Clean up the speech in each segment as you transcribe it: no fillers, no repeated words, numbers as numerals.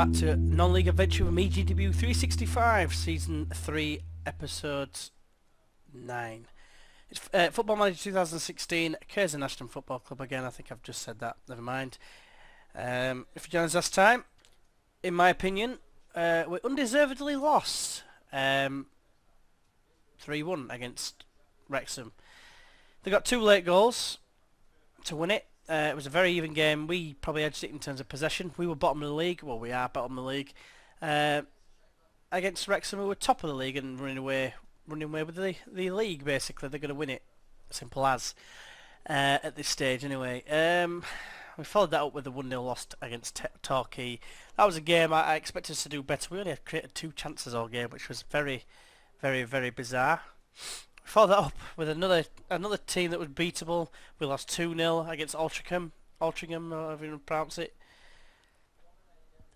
back to Non-League Adventure with me, GW 365, Season 3, Episode 9. It's Football Manager 2016, Curzon Ashton Football Club again. I think I've just said that, never mind. If you joined us last time, in my opinion, we undeservedly lost 3-1 against Wrexham. They got 2 late goals to win it. It was a very even game. We probably edged it in terms of possession. We were bottom of the league. Well, we are bottom of the league. Against Wrexham, we were top of the league and running away with the league, basically. They're going to win it. Simple as. At this stage, anyway. We followed that up with a 1-0 loss against Torquay. That was a game I expected us to do better. We only had created 2 chances all game, which was very, very, very bizarre. We followed that up with another team that was beatable. We lost 2-0 against Altrincham, however you pronounce it.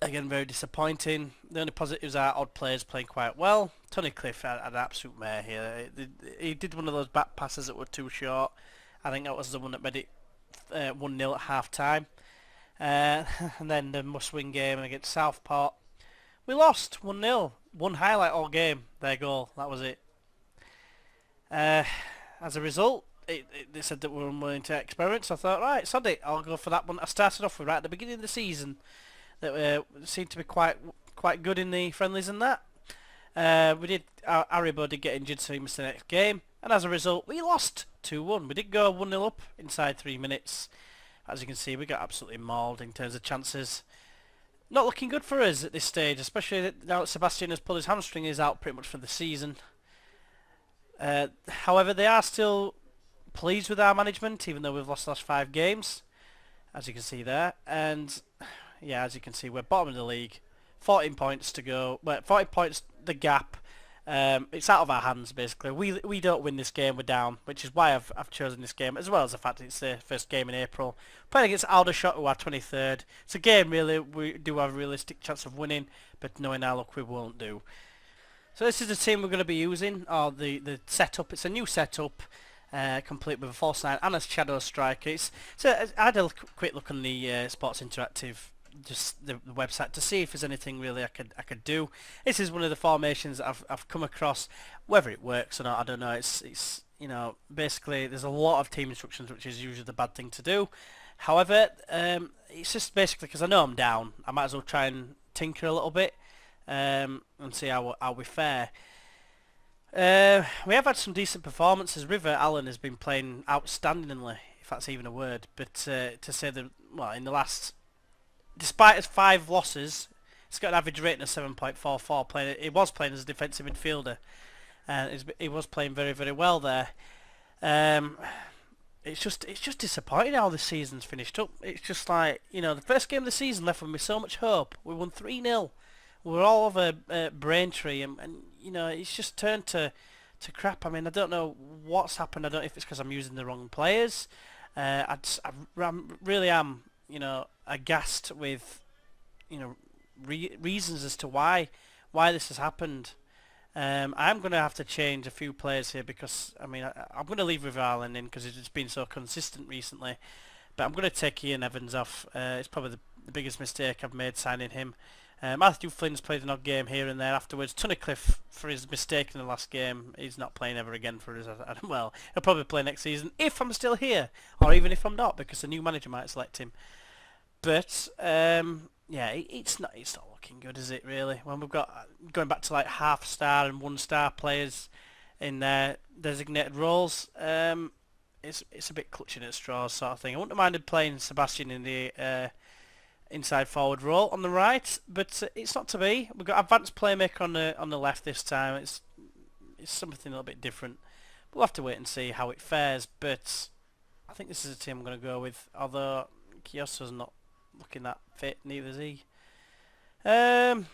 Again, very disappointing. The only positives are odd players playing quite well. Tunnicliffe had an absolute mare here. He did one of those back passes that were too short. I think that was the one that made it 1-0 at half time. And then the must-win game against Southport. We lost 1-0. One highlight all game, their goal. That was it. As a result, they said that we were unwilling to experiment, so I thought, right, sod it, I'll go for that one. I started off with right at the beginning of the season that seemed to be quite good in the friendlies and that. Haribo did get injured, so he missed the next game, and as a result, we lost 2-1. We did go 1-0 up inside 3 minutes. As you can see, we got absolutely mauled in terms of chances. Not looking good for us at this stage, especially now that Sebastian has pulled his hamstring. He's out pretty much for the season. However, they are still pleased with our management, even though we've lost the last 5 games, as you can see there. And yeah, as you can see, we're bottom of the league, 14 points to go. Well, 40 points the gap. It's out of our hands basically. We don't win this game, we're down, which is why I've chosen this game, as well as the fact that it's the first game in April. Playing against Aldershot, who are 23rd. It's a game really we do have a realistic chance of winning, but knowing our luck, we won't do. So this is the team we're going to be using, or the setup. It's a new setup, complete with a false 9 and a shadow striker. So I had a quick look on the Sports Interactive, just the website, to see if there's anything really I could do. This is one of the formations that I've come across. Whether it works or not, I don't know. It's you know, basically there's a lot of team instructions, which is usually the bad thing to do. However, it's just basically because I know I'm down. I might as well try and tinker a little bit. And see how we fare. We have had some decent performances. River Allen has been playing outstandingly, if that's even a word. But to say that, well, in the last, despite his 5 losses, he's got an average rating of 7.44. He was playing as a defensive midfielder, and he was playing very, very well there. It's just disappointing how the season's finished up. It's just like, you know, the first game of the season left with me so much hope. We won 3-0. We're all over Braintree, and you know, it's just turned to crap. I mean, I don't know what's happened. I don't know if it's because I'm using the wrong players. I really am, you know, aghast with, you know, reasons as to why this has happened. I'm going to have to change a few players here because, I mean, I'm going to leave River Island in because it's been so consistent recently. But I'm going to take Ian Evans off. It's probably the biggest mistake I've made signing him. Matthew Flynn's played an odd game here and there afterwards. Tunnicliffe, for his mistake in the last game, he's not playing ever again for us. Well, he'll probably play next season if I'm still here, or even if I'm not, because the new manager might select him. But yeah, it's not looking good, is it really? When we've got going back to like half-star and 1-star players in their designated roles, it's a bit clutching at straws sort of thing. I wouldn't have minded playing Sebastian in the inside forward role on the right, but it's not to be. We've got advanced playmaker on the left this time. It's something a little bit different. We'll have to wait and see how it fares, but I think this is a team I'm going to go with, although Kioso's not looking that fit, neither is he. I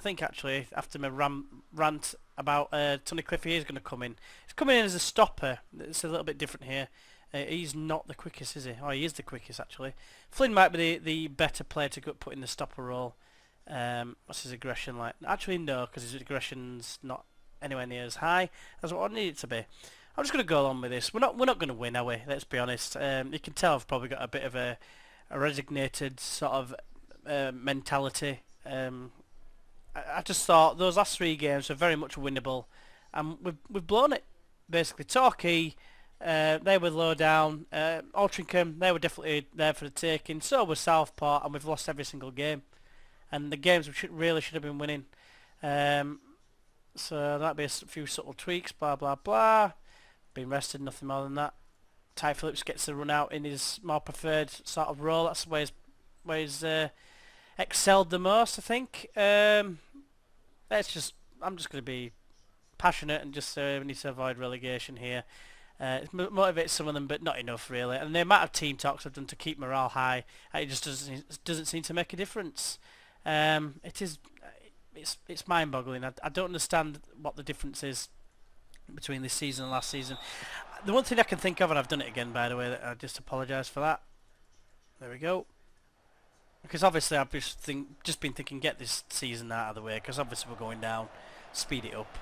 think actually after my rant about Tunnicliffe, he is going to come in. He's coming in as a stopper. It's a little bit different here. He's not the quickest, is he? Oh, he is the quickest, actually. Flynn might be the better player to put in the stopper role. What's his aggression like? Actually, no, because his aggression's not anywhere near as high as what I need it to be. I'm just going to go along with this. We're not going to win, are we? Let's be honest. You can tell I've probably got a bit of a resignated sort of mentality. I just thought those last 3 games were very much winnable, and we've blown it. Basically, Torquay, they were low down. Altrincham, they were definitely there for the taking. So was Southport, and we've lost every single game. And the games we really should have been winning. So that'd be a few subtle tweaks, blah blah blah. Been rested, nothing more than that. Ty Phillips gets to run out in his more preferred sort of role. That's where he's excelled the most, I think. I'm just going to be passionate and just say we need to avoid relegation here. It motivates some of them, but not enough really. And the amount of team talks I've done to keep morale high, it just doesn't seem to make a difference. It's mind-boggling. I don't understand what the difference is between this season and last season. The one thing I can think of, and I've done it again by the way, I just apologise for that. There we go. Because obviously I've just been thinking get this season out of the way, because obviously we're going down, speed it up.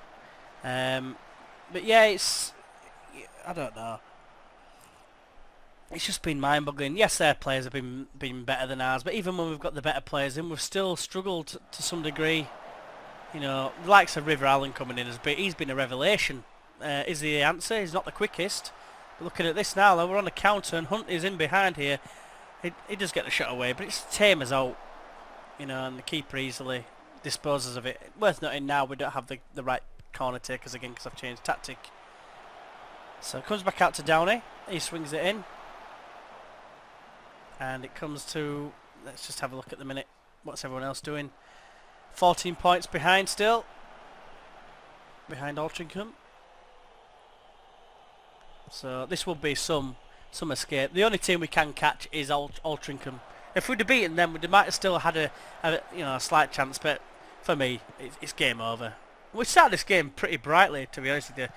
But yeah, I don't know. It's just been mind-boggling. Yes, their players have been better than ours, but even when we've got the better players in, we've still struggled to some degree. You know, the likes of River Allen coming in, he's been a revelation. Is he the answer? He's not the quickest. But looking at this now, though, we're on a counter and Hunt is in behind here. He does get the shot away, but it's tame as out. You know, and the keeper easily disposes of it. Worth noting now, we don't have the right corner takers again because I've changed tactic. So it comes back out to Downey. He swings it in. And it comes to, let's just have a look at the minute. What's everyone else doing? 14 points behind still. Behind Altrincham. So this will be some escape. The only team we can catch is Altrincham. If we'd have beaten them, we might have still had a slight chance. But for me, it's game over. We started this game pretty brightly, to be honest with you.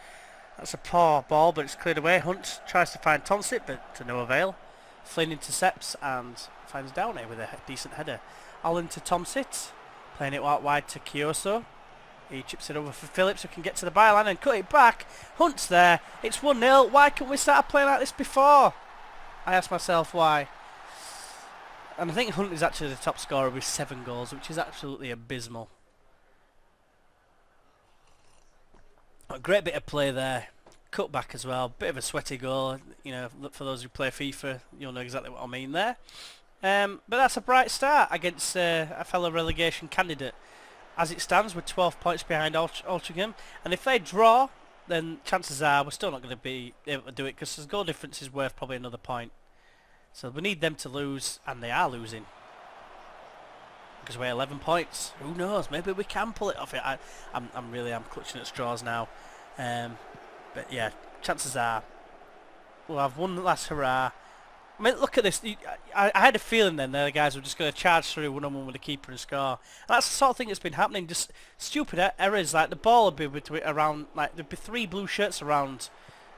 That's a poor ball, but it's cleared away. Hunt tries to find Tomsit, but to no avail. Flynn intercepts and finds Downey with a decent header. Allen to Tomsit, playing it out wide to Kioso. He chips it over for Phillips, who can get to the byline and cut it back. Hunt's there. It's 1-0. Why couldn't we start playing like this before? I ask myself why. And I think Hunt is actually the top scorer with 7 goals, which is absolutely abysmal. A great bit of play there. Cut back as well. Bit of a sweaty goal. You know, for those who play FIFA, you'll know exactly what I mean there. But that's a bright start against a fellow relegation candidate. As it stands, we're 12 points behind Altrincham, and if they draw, then chances are we're still not going to be able to do it because the goal difference is worth probably another point. So we need them to lose, and they are losing. Because we're 11 points. Who knows? Maybe we can pull it off. I'm clutching at straws now. But yeah, chances are we'll have one last hurrah. I mean, look at this. I had a feeling then the guys were just going to charge through one-on-one with the keeper and score. And that's the sort of thing that's been happening. Just stupid errors. Like the ball would be around, like there'd be 3 blue shirts around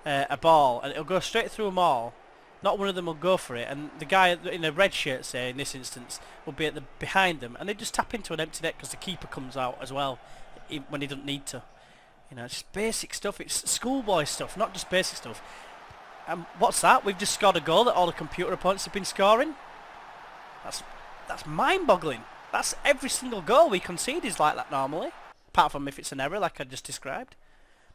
a ball, and it'll go straight through them all. Not one of them will go for it, and the guy in a red shirt, say in this instance, will be behind them, and they just tap into an empty net because the keeper comes out as well when he doesn't need to. You know, it's just basic stuff. It's schoolboy stuff, not just basic stuff. What's that? We've just scored a goal that all the computer opponents have been scoring. That's mind-boggling. That's every single goal we concede is like that normally, apart from if it's an error like I just described.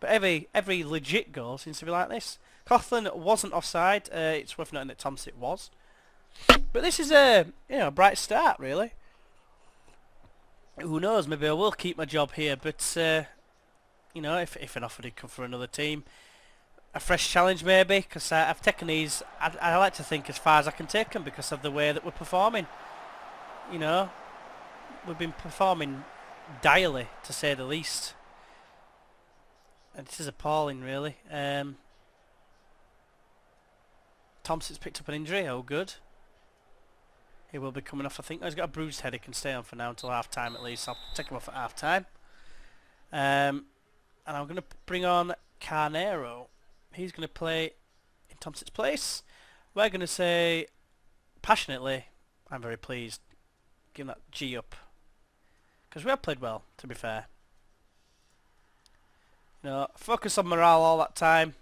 But every legit goal seems to be like this. Coughlin wasn't offside. It's worth noting that Tomsit was. But this is a bright start really. Who knows? Maybe I will keep my job here. But if an offer did come for another team. A fresh challenge maybe, because I've taken these, I like to think as far as I can take them because of the way that we're performing. You know, we've been performing direly, to say the least. And this is appalling really. Thompson's picked up an injury, oh good. He will be coming off, I think. Oh, he's got a bruised head, he can stay on for now until half time at least. I'll take him off at half time. And I'm going to bring on Carnero. He's going to play in Thompson's place. We're going to say, passionately, I'm very pleased. Give him that G up. Because we have played well, to be fair. You know, focus on morale all that time.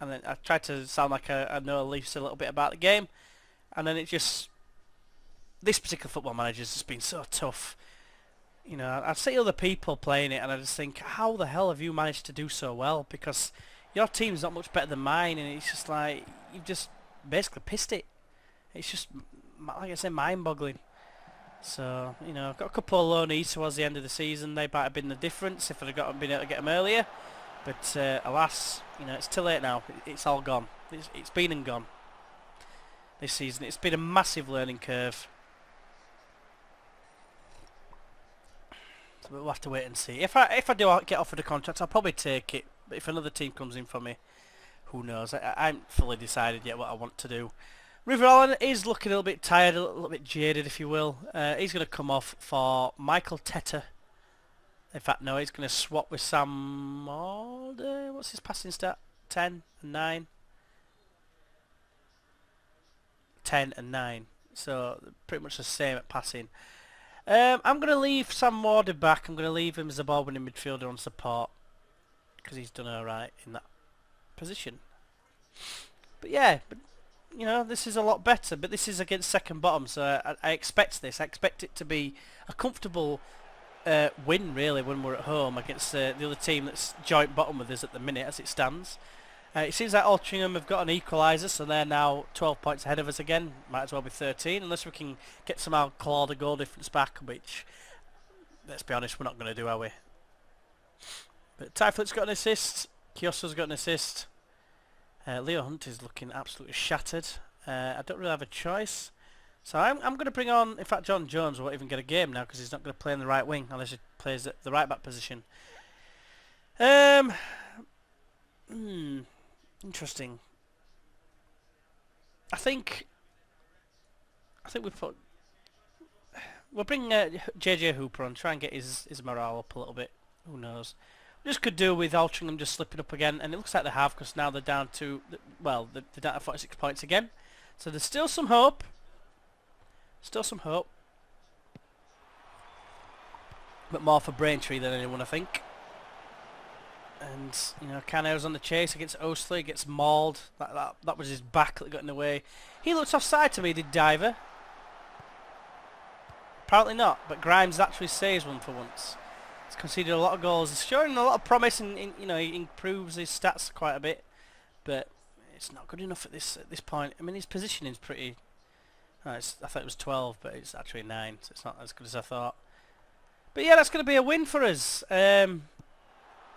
And then I tried to sound like I know at least a little bit about the game. And then it just this particular Football Manager has just been so tough. You know, I see other people playing it and I just think, how the hell have you managed to do so well? Because your team's not much better than mine, and it's just like, you've just basically pissed it. It's just, like I say, mind-boggling. So, you know, I've got a couple of loanees towards the end of the season. They might have been the difference if I'd have been able to get them earlier. But alas, you know, it's too late now. It's all gone. It's been and gone this season. It's been a massive learning curve. So we'll have to wait and see. If I do get offered a contract, I'll probably take it. But if another team comes in for me, who knows? I haven't fully decided yet what I want to do. River Allen is looking a little bit tired, a little bit jaded, if you will. He's going to come off for Michael Teta. In fact, no, he's going to swap with Sam Alder. What's his passing stat? 10 and 9. 10 and 9. So pretty much the same at passing. I'm going to leave Sam Warder back. I'm going to leave him as a ball-winning midfielder on support, because he's done alright in that position. But yeah, you know, this is a lot better. But this is against second bottom, so I expect this. I expect it to be a comfortable win, really, when we're at home against the other team that's joint bottom with us at the minute as it stands. It seems like Altrincham have got an equaliser, so they're now 12 points ahead of us again. Might as well be 13, unless we can get somehow claw the goal difference back, which, let's be honest, we're not going to do, are we? But Tyflet's got an assist. Kioso's got an assist. Leo Hunt is looking absolutely shattered. I don't really have a choice. So I'm going to bring on, in fact, John Jones won't even get a game now because he's not going to play in the right wing unless he plays at the right back position. Interesting. I think we'll bring JJ Hooper on, try and get his morale up a little bit. Who knows? Just could do with Altrincham just slipping up again, and it looks like they have, because now they're down to, well, they're down to 46 points again. So there's still some hope. Still some hope. But more for Braintree than anyone, I think. And, you know, Caneo's on the chase against Oasley, gets mauled. That was his back that got in the way. He looked offside to me, did Diver. Apparently not, but Grimes actually saves one for once. He's conceded a lot of goals. He's showing a lot of promise, and you know, he improves his stats quite a bit. But it's not good enough at this point. I mean, his positioning's pretty... I thought it was 12, but it's actually 9, so it's not as good as I thought. But yeah, that's going to be a win for us. A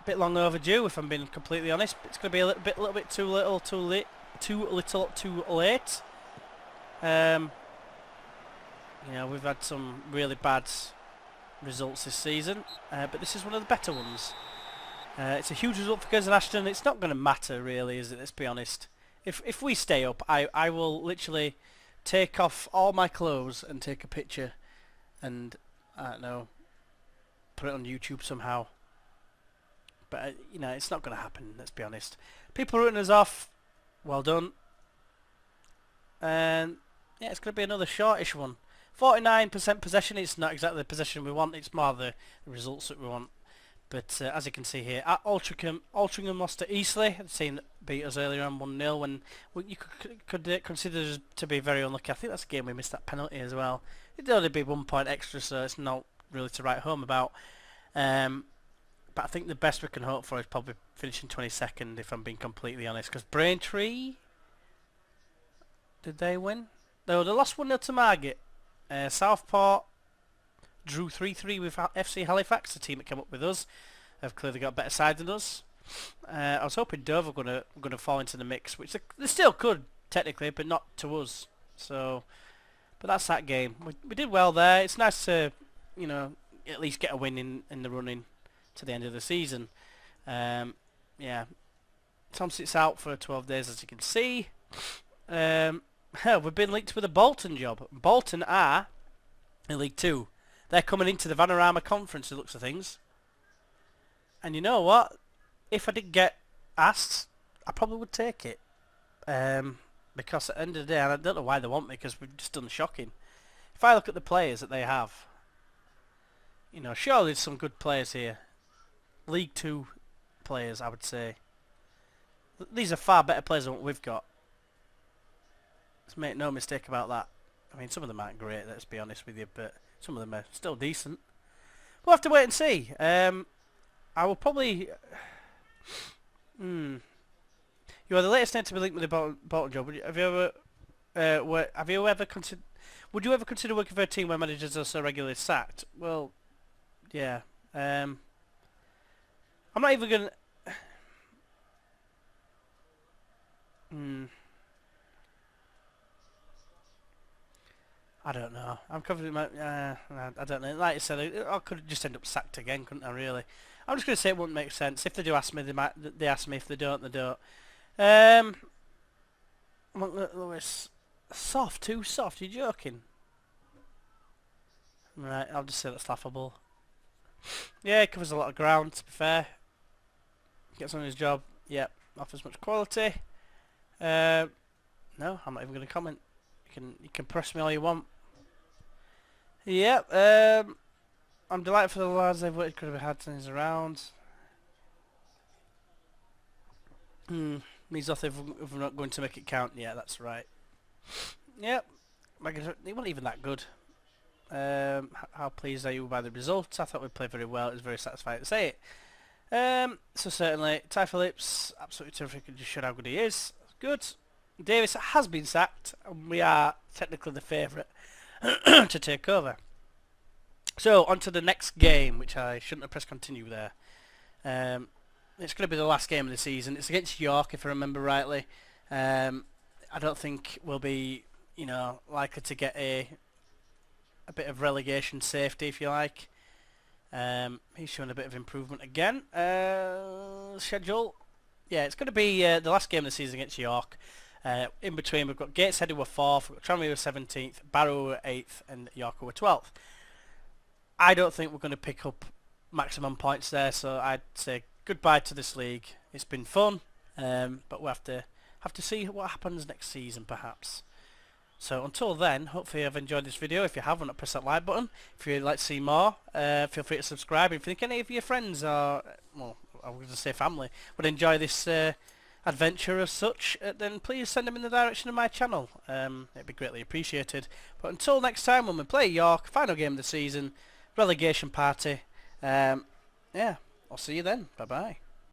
bit long overdue, if I'm being completely honest. It's going to be a little bit too little, too late. You know, we've had some really bad results this season, but this is one of the better ones. It's a huge result for Curzon Ashton. It's not going to matter, really, is it? Let's be honest. If we stay up, I will literally take off all my clothes and take a picture and, I don't know, put it on YouTube somehow. But, you know, it's not going to happen, let's be honest. People written us off. Well done. And, yeah, it's going to be another shortish one. 49% possession. It's not exactly the possession we want. It's more the results that we want. But as you can see here, at Altrincham lost to Eastleigh, the team that beat us earlier on 1-0, when you could consider us to be very unlucky. I think that's a game we missed that penalty as well. It'd only be 1 point extra, so it's not really to write home about. But I think the best we can hope for is probably finishing 22nd, if I'm being completely honest. Because Braintree, did they win? No, they lost 1-0 to Margate. Southport drew 3-3 with FC Halifax, the team that came up with us. They've clearly got a better side than us. I was hoping Dover were going to fall into the mix, which they still could technically, but not to us. So, but that's that game. We did well there. It's nice to, you know, at least get a win in the running to the end of the season. Yeah, Tom sits out for 12 days, as you can see. We've been linked with a Bolton job. Bolton are in League 2. They're coming into the Vanarama Conference, it looks of things. And you know what? If I did get asked, I probably would take it. Because at the end of the day, and I don't know why they want me, because we've just done shocking. If I look at the players that they have, you know, sure there's some good players here. League 2 players, I would say. These are far better players than what we've got. Let's make no mistake about that. I mean, some of them aren't great, let's be honest with you, but some of them are still decent. We'll have to wait and see. I will probably... You are the latest name to be linked with the Bolton job. Have you ever considered... Would you ever consider working for a team where managers are so regularly sacked? Well, yeah. I'm not even going to... I don't know. I'm confident. I don't know. Like I said, I could just end up sacked again, couldn't I? Really. I'm just going to say it wouldn't make sense. If they do ask me, they ask me. If they don't, they don't. Lewis, soft, too soft. You're joking. Right, I'll just say that's laughable. Yeah, he covers a lot of ground. To be fair, gets on his job. Yep, offers much quality. No, I'm not even going to comment. You can press me all you want. Yep. I'm delighted for the lads they've voted. Could have had things around. Means nothing if we're not going to make it count. Yeah, that's right. Yep. They weren't even that good. How pleased are you by the results? I thought we played very well. It was very satisfying to say it. So certainly, Ty Phillips, absolutely terrific, and just showed how good he is. Good. Davis has been sacked, and we are technically the favourite to take over. So, on to the next game, which I shouldn't have pressed continue there. It's going to be the last game of the season. It's against York, if I remember rightly. I don't think we'll be, likely to get a bit of relegation safety, if you like. He's showing a bit of improvement again. Schedule. Yeah, it's going to be the last game of the season against York. In between, we've got Gateshead who were 4th, we've got Tranmere who were 17th, Barrow who were 8th, and York who were 12th. I don't think we're going to pick up maximum points there, so I'd say goodbye to this league. It's been fun, but we'll have to see what happens next season, perhaps. So until then, hopefully you've enjoyed this video. If you have, why not press that like button. If you'd like to see more, feel free to subscribe. If you think any of your friends or, well, I was going to say family, would enjoy this adventure as such, then please send them in the direction of my channel. It'd be greatly appreciated. But until next time when we play York, final game of the season, relegation party, yeah, I'll see you then. Bye bye.